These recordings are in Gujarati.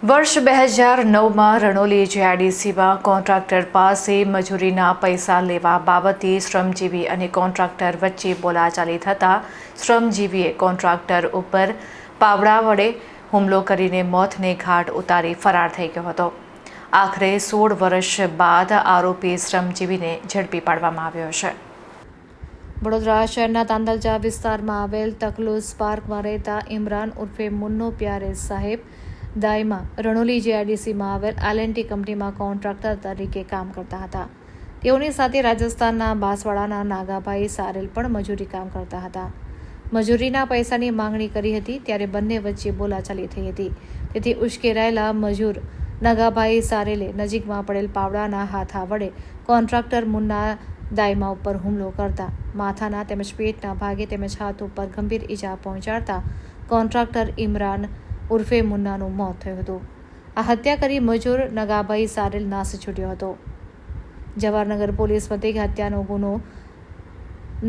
વર્ષ 2009માં રણોલી જીઆઈડીસીમાં કોન્ટ્રાક્ટર પાસે મજૂરીના પૈસા લેવા બાબતે શ્રમજીવી અને કોન્ટ્રાક્ટર વચ્ચે બોલાચાલી થતાં શ્રમજીવીએ કોન્ટ્રાક્ટર ઉપર પાવડા વડે હુમલો કરીને મોતને ઘાટ ઉતારી ફરાર થઈ ગયો હતો। આખરે 16 વર્ષ બાદ આરોપી શ્રમજીવીને ઝડપી પાડવામાં આવ્યો છે। વડોદરા શહેરના તાંદલજા વિસ્તારમાં આવેલ તકલુસ પાર્કમાં રહેતા ઇમરાન ઉર્ફે મુન્નો પ્યારે સાહેબ દાયમાં રણોલી જીઆઈડીસીમાં આવેલ એલ&ટી કંપનીમાં કોન્ટ્રાક્ટર તરીકે કામ કરતા હતા। તેઓની સાથે રાજસ્થાનના બાંસવાડાના નાગાભાઈ સારેલ પણ મજૂરી કામ કરતા હતા। મજૂરીના પૈસાની માંગણી કરી હતી ત્યારે બંને વચ્ચે બોલાચાલી થઈ હતી। તેથી ઉશ્કેરાયેલા મજૂર નાગાભાઈ સારેલે નજીકમાં પડેલ પાવડાના હાથા વડે કોન્ટ્રાક્ટર મુન્ના દાયમા ઉપર હુમલો કરતા માથાના તેમજ પેટના ભાગે તેમજ હાથ ઉપર ગંભીર ઈજા પહોંચાડતા કોન્ટ્રાક્ટર ઇમરાન ઉર્ફે મુન્નાનું મોત થયું હતું। આ હત્યા કરી મજૂર નગાભાઈ સારેલ નાસી છૂટ્યો હતો। જવાહરનગર પોલીસ મથકે હત્યાનો ગુનો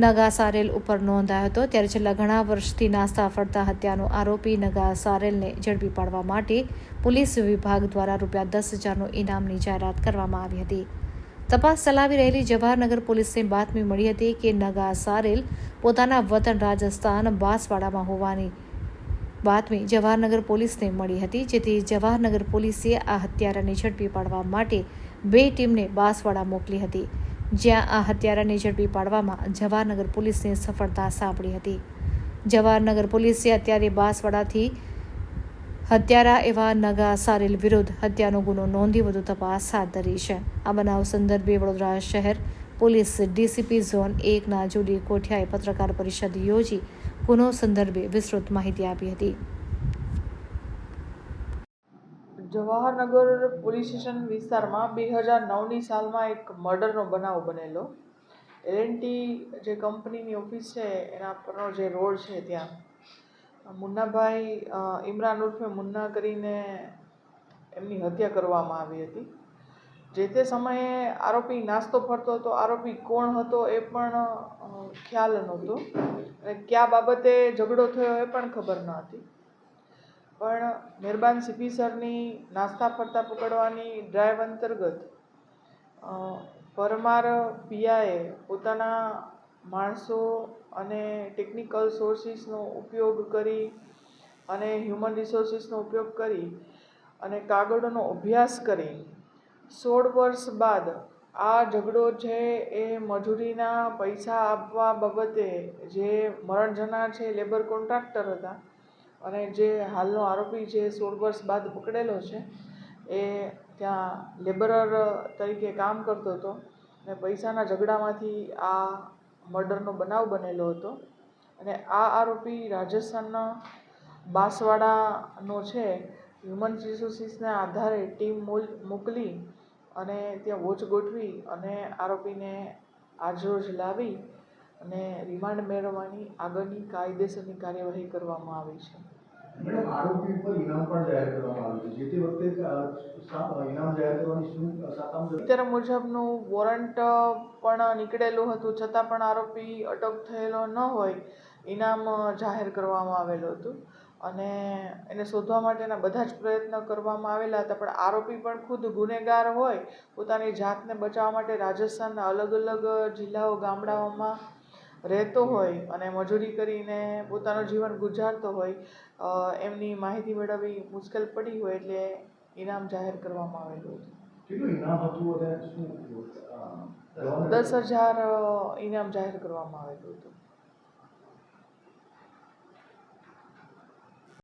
નગા સારેલ ઉપર નોંધાયો હતો। ત્યારે છેલ્લા ઘણા વર્ષથી નાસ્તા ફરતા હત્યાનો આરોપી નગા સારેલને ઝડપી પાડવા માટે પોલીસ વિભાગ દ્વારા ₹10,000નું ઇનામની જાહેરાત કરવામાં આવી હતી। તપાસ ચલાવી રહેલી જવાહરનગર પોલીસને બાતમી મળી હતી કે નગા સારેલ પોતાના વતન રાજસ્થાન બાંસવાડામાં હોવાની બાતમી જવાહરનગર પોલીસને મળી હતી, જેથી જવાહરનગર પોલીસે આ હત્યારાને ઝડપી પાડવા માટે 2 ટીમને બાંસવાડા મોકલી હતી, જ્યાં આ હત્યારાને ઝડપી પાડવામાં જવાહરનગર પોલીસને સફળતા સાંપડી હતી। જવાહરનગર પોલીસે અત્યારે બાંસવાડાથી હત્યારા એવા નગા સારેલ વિરુદ્ધ હત્યાનો ગુનો નોંધી વધુ તપાસ હાથ ધરી છે। આ બનાવ સંદર્ભે વડોદરા શહેર પોલીસ ડીસીપી ઝોન 1ના જુડી કોઠિયાએ પત્રકાર પરિષદ યોજી ગુનો સંદર્ભે વિસ્તૃત માહિતી આપી હતી। જવાહરનગર પોલીસ સ્ટેશન વિસ્તારમાં 2009ની સાલમાં એક મર્ડરનો બનાવ બનેલો। એલ&ટી જે કંપનીની ઓફિસ છે એના પરનો જે રોડ છે ત્યાં મુન્નાભાઈ ઇમરાન ઉર્ફે મુન્ના કરીને એમની હત્યા કરવામાં આવી હતી। જે તે સમયે આરોપી નાસ્તો ફરતો હતો। આરોપી કોણ હતો એ પણ ખ્યાલ નહોતો અને કયા બાબતે ઝઘડો થયો એ પણ ખબર ન હતી। પણ મહેરબાન સીપી સરની નાસ્તા ફરતા પકડવાની ડ્રાઈવ અંતર્ગત પરમાર પીઆઈએ પોતાના માણસો અને ટેકનિકલ સોર્સિસનો ઉપયોગ કરી અને હ્યુમન રિસોર્સિસનો ઉપયોગ કરી અને કાગળોનો અભ્યાસ કરી 16 વર્ષ બાદ આ ઝઘડો છે એ મજૂરીના પૈસા આપવા બાબતે જે મરણ જનાર છે લેબર કોન્ટ્રાક્ટર હતા અને જે હાલનો આરોપી જે 16 વર્ષ બાદ પકડેલો છે એ ત્યાં લેબરર તરીકે કામ કરતો હતો અને પૈસાના ઝઘડામાંથી આ મર્ડરનો બનાવ બનેલો હતો। અને આ આરોપી રાજસ્થાનના બાંસવાડાનો છે। હ્યુમન રિસોર્સિસના આધારે ટીમ મોકલી અને ત્યાં વોચ ગોઠવી અને આરોપીને આજરોજ લાવી અને રિમાન્ડ મેળવવાની આગળની કાયદેસરની કાર્યવાહી કરવામાં આવી છે। મેડમ, આરોપી ઉપર ઇનામ પણ જાહેર કરવામાં આવ્યું છે, જે તે વખતે ઇનામ જાહેર કરવાની શું અત્યારે મુજબનું વોરંટ પણ નીકળેલું હતું, છતાં પણ આરોપી અટક થયેલો ન હોય ઇનામ જાહેર કરવામાં આવેલું હતું અને એને શોધવા માટેના બધા જ પ્રયત્ન કરવામાં આવેલા હતા। પણ આરોપી પણ ખુદ ગુનેગાર હોય, પોતાની જાતને બચાવવા માટે રાજસ્થાનના અલગ અલગ જિલ્લાઓ ગામડાઓમાં રહેતો હોય અને મજૂરી કરીને પોતાનું જીવન ગુજારતો હોય, એમની માહિતી મેળવવી મુશ્કેલ પડી હોય એટલે ઇનામ જાહેર કરવામાં આવેલું હતું। કેટલું ઇનામ હતું અને શું 10,000 ઇનામ જાહેર કરવામાં આવેલું હતું।